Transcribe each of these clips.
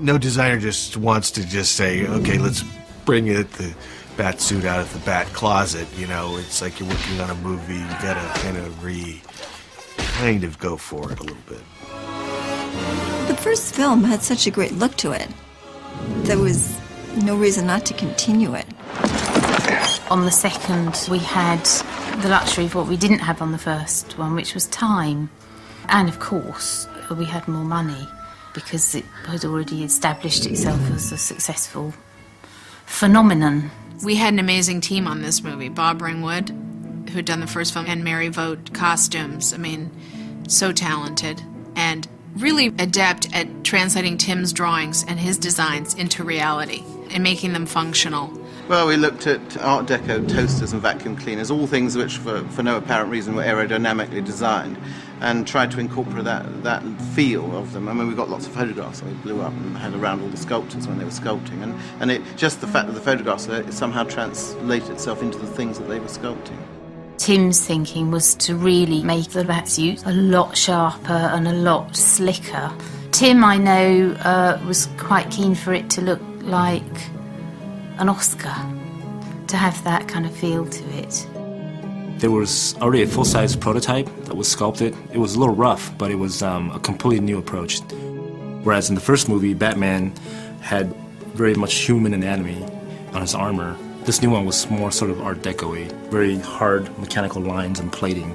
No designer just wants to just say, okay, let's bring the bat suit out of the bat closet. You know, it's like you're working on a movie. You gotta kind of go for it a little bit. The first film had such a great look to it. There was no reason not to continue it. On the second, we had the luxury of what we didn't have on the first one, which was time. And of course, we had more money because it had already established itself as a successful phenomenon. We had an amazing team on this movie. Bob Ringwood, who had done the first film, and Mary Vogt costumes. I mean, so talented and really adept at translating Tim's drawings and his designs into reality and making them functional. Well, we looked at Art Deco toasters and vacuum cleaners, all things which, for no apparent reason, were aerodynamically designed, and tried to incorporate that feel of them. I mean, we got lots of photographs that we blew up and had around all the sculptors when they were sculpting, and it just the fact that the photographs somehow translated itself into the things that they were sculpting. Tim's thinking was to really make the batsuit a lot sharper and a lot slicker. Tim, I know, was quite keen for it to look like an Oscar, to have that kind of feel to it. There was already a full-size prototype that was sculpted. It was a little rough, but it was a completely new approach. Whereas in the first movie, Batman had very much human anatomy on his armor. This new one was more sort of Art Deco-y, very hard mechanical lines and plating.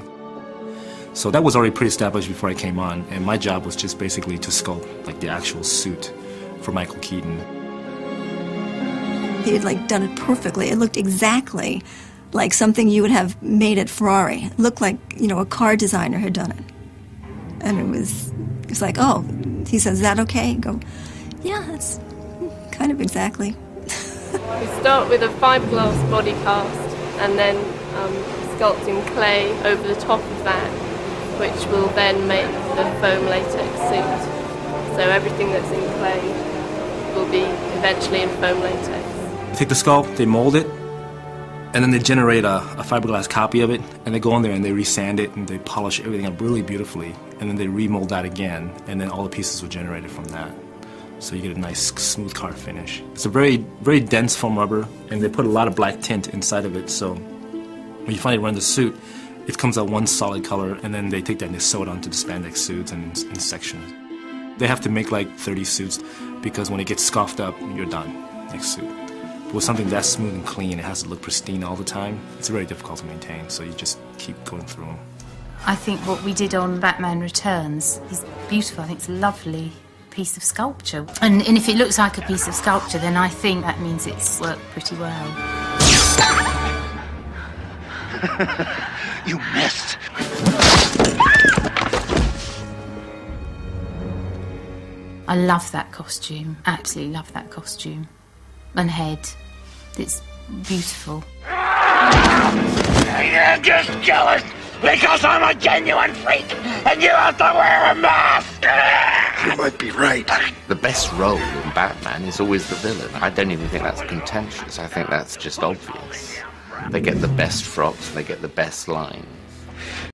So that was already pretty established before I came on, and my job was just basically to sculpt like the actual suit for Michael Keaton. He had done it perfectly. It looked exactly like something you would have made at Ferrari. It looked like, a car designer had done it. And it was like, oh, he says, is that okay? You go, yeah, that's kind of exactly. We start with a fiberglass body cast and then sculpting clay over the top of that, which will then make the foam latex suit. So everything that's in clay will be eventually in foam latex. They take the sculpt, they mold it, and then they generate a fiberglass copy of it, and they go in there and they resand it and they polish everything up really beautifully, and then they remold that again, and then all the pieces were generated from that. So you get a nice smooth car finish. It's a very, very dense foam rubber, and they put a lot of black tint inside of it, so when you finally run the suit, it comes out one solid color, and then they take that and they sew it onto the spandex suits and in sections. They have to make like 30 suits, because when it gets scuffed up, you're done, next suit. But with something that smooth and clean, it has to look pristine all the time. It's very difficult to maintain, so you just keep going through them. I think what we did on Batman Returns is beautiful. I think it's a lovely piece of sculpture. And if it looks like a piece of sculpture, then I think that means it's worked pretty well. You missed. I love that costume. Absolutely love that costume. And head. It's beautiful. You're just jealous because I'm a genuine freak and you have to wear a mask. You might be right. The best role in Batman is always the villain. I don't even think that's contentious. I think that's just obvious. They get the best frocks, they get the best lines.